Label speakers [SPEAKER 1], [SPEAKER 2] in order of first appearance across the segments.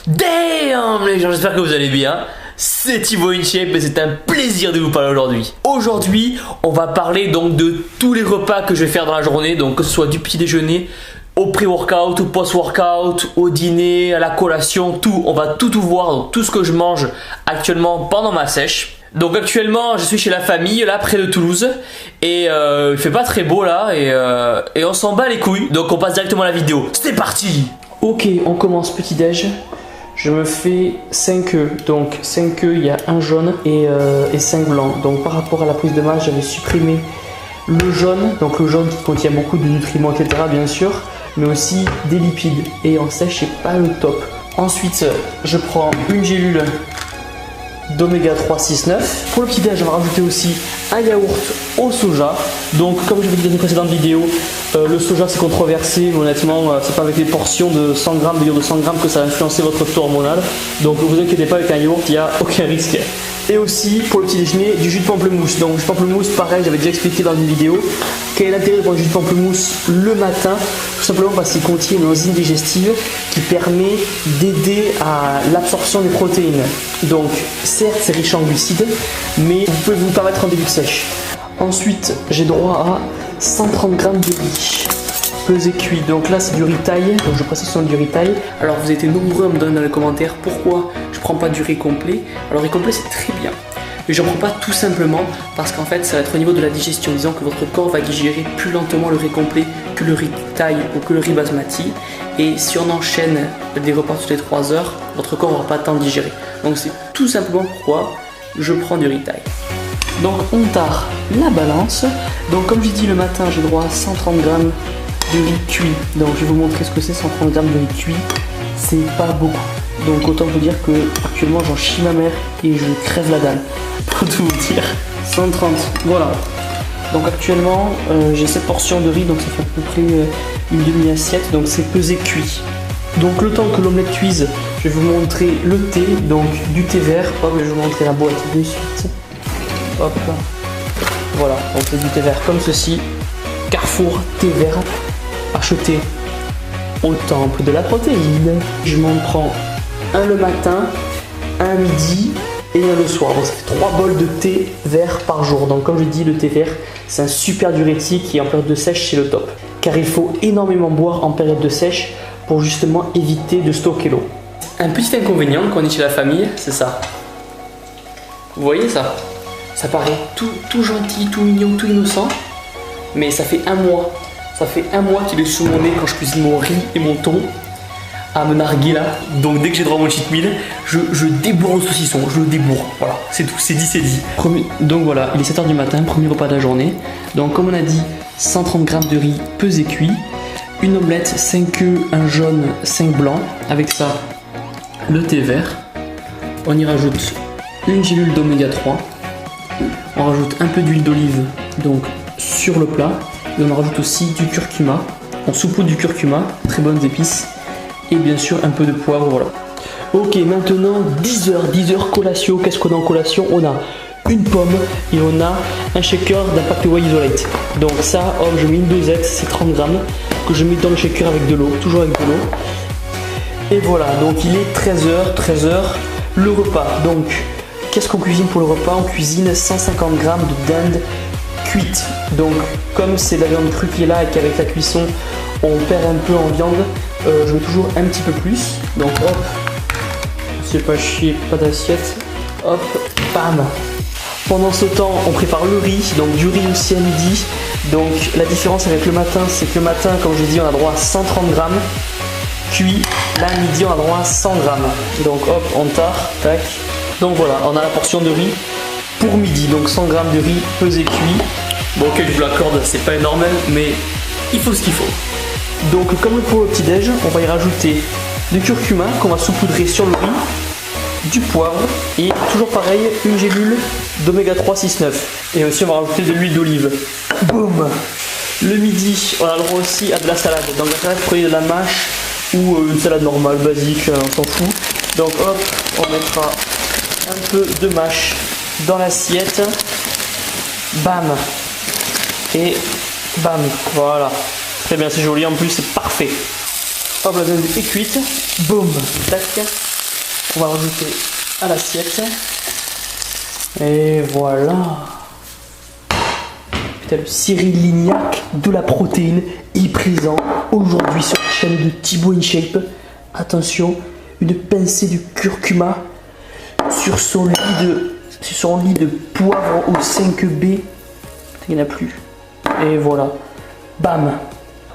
[SPEAKER 1] Damn les gens, j'espère que vous allez bien. C'est Thibaut InShape et c'est un plaisir de vous parler aujourd'hui. Aujourd'hui, on va parler donc de tous les repas que je vais faire dans la journée, donc que ce soit du petit déjeuner, au pré-workout, au post-workout, au dîner, à la collation, tout. On va tout voir, donc tout ce que je mange actuellement pendant ma sèche. Donc actuellement, je suis chez la famille, là près de Toulouse, et il fait pas très beau là, et on s'en bat les couilles. Donc on passe directement à la vidéo. C'est parti! Ok, on commence petit déj. Je me fais 5 œufs, donc 5 œufs, il y a un jaune et 5 blancs. Donc par rapport à la prise de masse, j'avais supprimé le jaune, donc le jaune qui contient beaucoup de nutriments, etc. bien sûr, mais aussi des lipides. Et en sèche, c'est pas le top. Ensuite, je prends une gélule d'oméga 3 6 9. Pour le petit déj, on va rajouter aussi un yaourt au soja. Donc comme je vous l'ai dit dans une précédente vidéo, le soja c'est controversé, mais honnêtement c'est pas avec les portions de 100 grammes, de yaourt de 100 grammes que ça va influencer votre taux hormonal. Donc ne vous inquiétez pas, avec un yaourt il n'y a aucun risque. Et aussi pour le petit déjeuner, du jus de pamplemousse. Donc jus de pamplemousse, pareil, j'avais déjà expliqué dans une vidéo. Quel est l'intérêt de prendre du jus de pamplemousse le matin? Tout simplement parce qu'il contient une enzyme digestive qui permet d'aider à l'absorption des protéines. Donc certes c'est riche en glucides, mais vous pouvez vous permettre en début de sèche. Ensuite j'ai droit à 130 g de riz pesé cuit. Donc là c'est du riz taille, donc je précise sur du riz taille. Alors vous avez été nombreux à me donner dans les commentaires pourquoi je prends pas du riz complet. Alors riz complet c'est très bien, mais j'en prends pas tout simplement parce qu'en fait ça va être au niveau de la digestion. Disons que votre corps va digérer plus lentement le riz complet que le riz taille ou que le riz basmati, et si on enchaîne des repas toutes les 3 heures, votre corps n'aura pas le temps de digérer. Donc c'est tout simplement pourquoi je prends du riz taille. Donc on tare la balance. Donc comme j'ai dit, le matin j'ai droit à 130 g de riz cuit. Donc je vais vous montrer ce que c'est 130 g de riz cuit. C'est pas beaucoup. Donc autant vous dire que actuellement j'en chie ma mère et je crève la dalle. Pour tout vous dire. 130, voilà. Donc actuellement j'ai cette portion de riz, donc ça fait à peu près une demi-assiette. Donc c'est pesé cuit. Donc le temps que l'omelette cuise, je vais vous montrer le thé, donc du thé vert. Hop, je vais vous montrer la boîte de suite. Hop, voilà, donc c'est du thé vert comme ceci. Carrefour thé vert, acheté au temple de la protéine. Je m'en prends un le matin, un midi et un le soir. Donc ça fait 3 bols de thé vert par jour. Donc comme je dis, le thé vert c'est un super diurétique et en période de sèche c'est le top. Car il faut énormément boire en période de sèche pour justement éviter de stocker l'eau. Un petit inconvénient quand on est chez la famille, c'est ça. Vous voyez ça? Ça paraît tout gentil, tout mignon, tout innocent, mais ça fait un mois. Ça fait un mois qu'il est sous mon nez quand je cuisine mon riz et mon thon à me narguer là. Donc dès que j'ai droit à mon cheat meal, je débourre le saucisson, je le débourre. Voilà, c'est tout, c'est dit, c'est dit. Donc voilà, il est 7 h du matin, premier repas de la journée. Donc comme on a dit, 130 g de riz pesé cuit, une omelette, 5 œufs, un jaune, 5 blancs. Avec ça, le thé vert. On y rajoute une gélule d'oméga 3. On rajoute un peu d'huile d'olive donc sur le plat, et on rajoute aussi du curcuma. On saupoudre du curcuma, très bonnes épices, et bien sûr un peu de poivre, voilà. Ok, maintenant 10h collation. Qu'est-ce qu'on a en collation? On a une pomme et on a un shaker d'Impact Whey Isolate. Donc ça, hop, je mets une dosette, c'est 30 g que je mets dans le shaker avec de l'eau, toujours avec de l'eau. Et voilà, donc il est 13h, le repas. Donc qu'est-ce qu'on cuisine pour le repas? On cuisine 150 g de dinde cuite. Donc comme c'est la viande crue qui est là et qu'avec la cuisson on perd un peu en viande, je mets toujours un petit peu plus. Donc hop, c'est pas chier, pas d'assiette. Hop, bam. Pendant ce temps on prépare le riz, donc du riz aussi à midi. Donc la différence avec le matin, c'est que le matin, comme je dis, on a droit à 130 g cuit. Là à midi on a droit à 100 g. Donc hop, on tare, tac. Donc voilà, on a la portion de riz pour midi, donc 100 g de riz pesé cuit. Bon, ok, je vous l'accorde, c'est pas énorme, mais il faut ce qu'il faut. Donc comme pour le petit déj, on va y rajouter du curcuma qu'on va saupoudrer sur le riz, du poivre et toujours pareil, une gélule d'oméga 3 6 9. Et aussi on va rajouter de l'huile d'olive. Boum. Le midi, on a le droit aussi à de la salade. Donc la salade, prenez de la mâche ou une salade normale, basique, on s'en fout. Donc hop, on mettra un peu de mâche dans l'assiette, bam, et bam, voilà, très bien, c'est joli, en plus c'est parfait. Hop, la viande est cuite, boum, tac,
[SPEAKER 2] On va rajouter à l'assiette. Et voilà. Putain, le Cyril Lignac de la protéine est présent aujourd'hui sur la chaîne de Thibaut InShape. Attention, une pincée de curcuma sur son lit de poivre au 5B. Il n'y en a plus. Et voilà. Bam.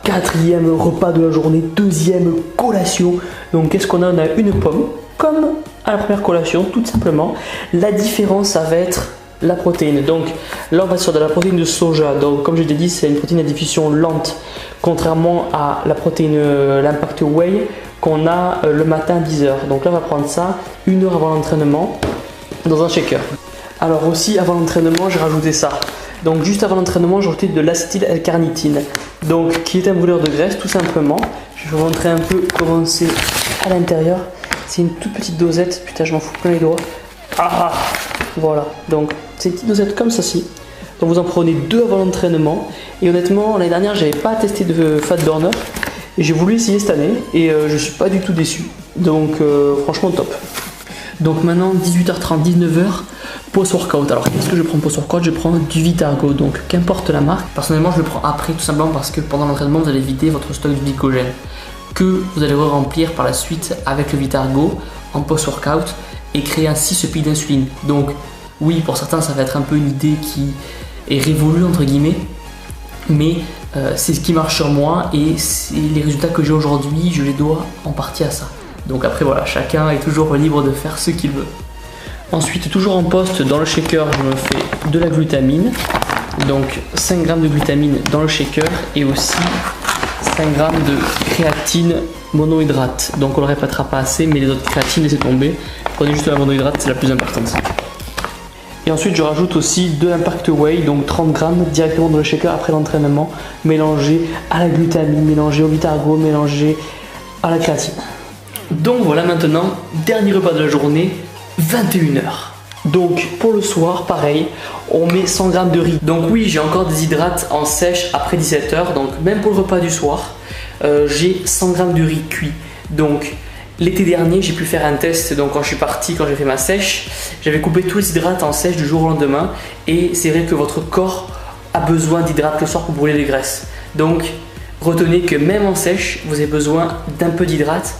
[SPEAKER 2] 4e repas de la journée, 2e collation. Donc qu'est-ce qu'on a? On a une pomme, comme à la première collation, tout simplement. La différence, ça va être la protéine. Donc là, on va sur de la protéine de soja. Donc comme je l'ai dit, c'est une protéine à diffusion lente, contrairement à la protéine, l'impact whey qu'on a le matin à 10h. Donc là, on va prendre ça 1 heure avant l'entraînement dans un shaker. Alors aussi, avant l'entraînement, j'ai rajouté ça. Donc juste avant l'entraînement, j'ai rajouté de l'acétyl-L-carnitine, donc qui est un brûleur de graisse tout simplement. Je vais vous montrer un peu comment c'est à l'intérieur. C'est une toute petite dosette, putain je m'en fous plein les doigts. Ah, voilà, donc c'est une petite dosette comme ceci. Donc vous en prenez 2 avant l'entraînement. Et honnêtement, l'année dernière, j'avais pas testé de fat burner. Et j'ai voulu essayer cette année et je suis pas du tout déçu. Donc franchement top. Donc maintenant 18h30, 19h, post-workout. Alors qu'est-ce que je prends post-workout? Je prends du Vitargo, donc qu'importe la marque. Personnellement je le prends après tout simplement parce que pendant l'entraînement vous allez vider votre stock de glycogène que vous allez remplir par la suite avec le Vitargo en post-workout et créer ainsi ce pic d'insuline. Donc oui, pour certains ça va être un peu une idée qui est révolue entre guillemets, mais c'est ce qui marche sur moi et les résultats que j'ai aujourd'hui, je les dois en partie à ça. Donc après voilà, chacun est toujours libre de faire ce qu'il veut. Ensuite, toujours en post, dans le shaker, je me fais de la glutamine. Donc 5 g de glutamine dans le shaker et aussi 5 g de créatine monohydrate. Donc on ne le répétera pas assez, mais les autres créatines, laissez tomber. Prenez juste la monohydrate, c'est la plus importante. Et ensuite, je rajoute aussi de l'impact whey, donc 30 g directement dans le shaker après l'entraînement, mélangé à la glutamine, mélangé au Vitargo, mélangé à la créatine. Donc voilà, maintenant, dernier repas de la journée, 21h. Donc pour le soir, pareil, on met 100 g de riz. Donc oui, j'ai encore des hydrates en sèche après 17h. Donc même pour le repas du soir, j'ai 100 g de riz cuit. Donc l'été dernier, j'ai pu faire un test. Donc quand je suis parti, quand j'ai fait ma sèche, j'avais coupé tous les hydrates en sèche du jour au lendemain. Et c'est vrai que votre corps a besoin d'hydrates le soir pour brûler les graisses. Donc retenez que même en sèche, vous avez besoin d'un peu d'hydrates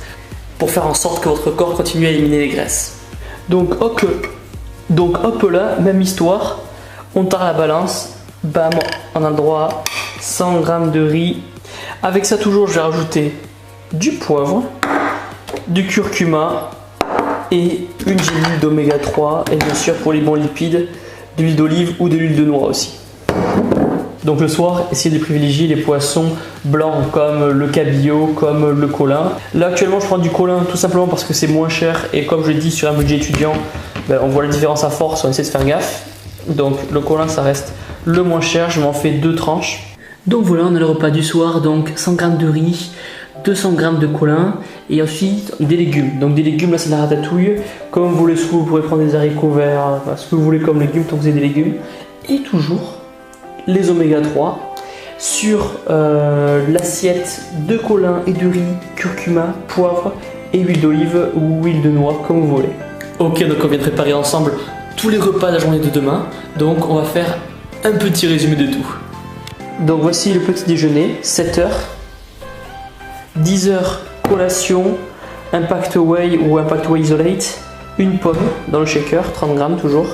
[SPEAKER 2] pour faire en sorte que votre corps continue à éliminer les graisses. Donc hop là, même histoire, on tord la balance, bam, on a le droit à 100 g de riz. Avec ça toujours, je vais rajouter du poivre, du curcuma et une gélule d'oméga 3 et bien sûr pour les bons lipides, de l'huile d'olive ou de l'huile de noix aussi. Donc le soir, essayez de privilégier les poissons blancs comme le cabillaud, comme le colin. Là actuellement je prends du colin tout simplement parce que c'est moins cher et comme je l'ai dit sur un budget étudiant, on voit la différence à force, on essaie de faire gaffe. Donc le colin ça reste le moins cher, je m'en fais 2 tranches. Donc voilà, on a le repas du soir, donc 100 g de riz, 200 g de colin et ensuite des légumes. Donc des légumes, là c'est de la ratatouille, comme vous voulez, vous pouvez prendre des haricots verts, ce que vous voulez comme légumes tant que vous avez des légumes. Et toujours les oméga 3 sur l'assiette de colin et de riz, curcuma, poivre et huile d'olive ou huile de noix comme vous voulez. Ok, donc on vient de préparer ensemble tous les repas de la journée de demain, donc on va faire un petit résumé de tout. Donc voici le petit déjeuner, 7h, 10h collation, impact whey ou impact whey isolate, une pomme dans le shaker, 30 g toujours,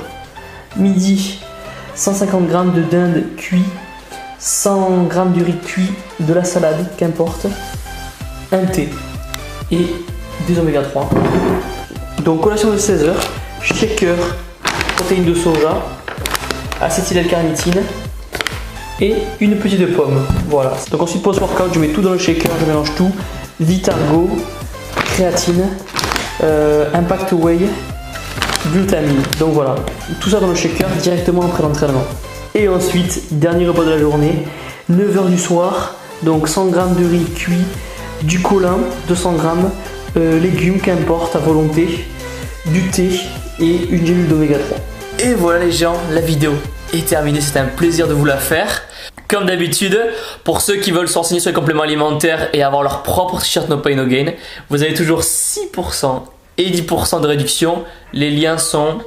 [SPEAKER 2] midi 150 g de dinde cuit, 100 g de riz cuit, de la salade, qu'importe, un thé et des oméga 3. Donc collation de 16h, shaker, protéines de soja, acétyl-L-carnitine et une petite pomme. Voilà. Donc ensuite post-workout, je mets tout dans le shaker, je mélange tout, Vitargo, créatine, impact whey, glutamine. Donc voilà, tout ça dans le shaker directement après l'entraînement. Et ensuite, dernier repas de la journée, 9h du soir, donc 100 g de riz cuit, du colin, 200 g, légumes, qu'importe, à volonté, du thé et une gélule d'oméga 3. Et voilà les gens, la vidéo est terminée, c'était un plaisir de vous la faire. Comme d'habitude, pour ceux qui veulent se renseigner sur les compléments alimentaires et avoir leur propre t-shirt No Pain No Gain, vous avez toujours 6%
[SPEAKER 1] et 10% de réduction. Les liens sont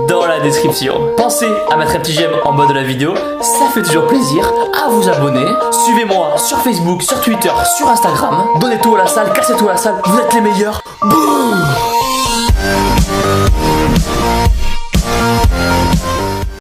[SPEAKER 1] dans la description. Pensez à mettre un petit j'aime en bas de la vidéo, ça fait toujours plaisir, à vous abonner. Suivez-moi sur Facebook, sur Twitter, sur Instagram. Donnez tout à la salle, cassez tout à la salle, vous êtes les meilleurs. Boum!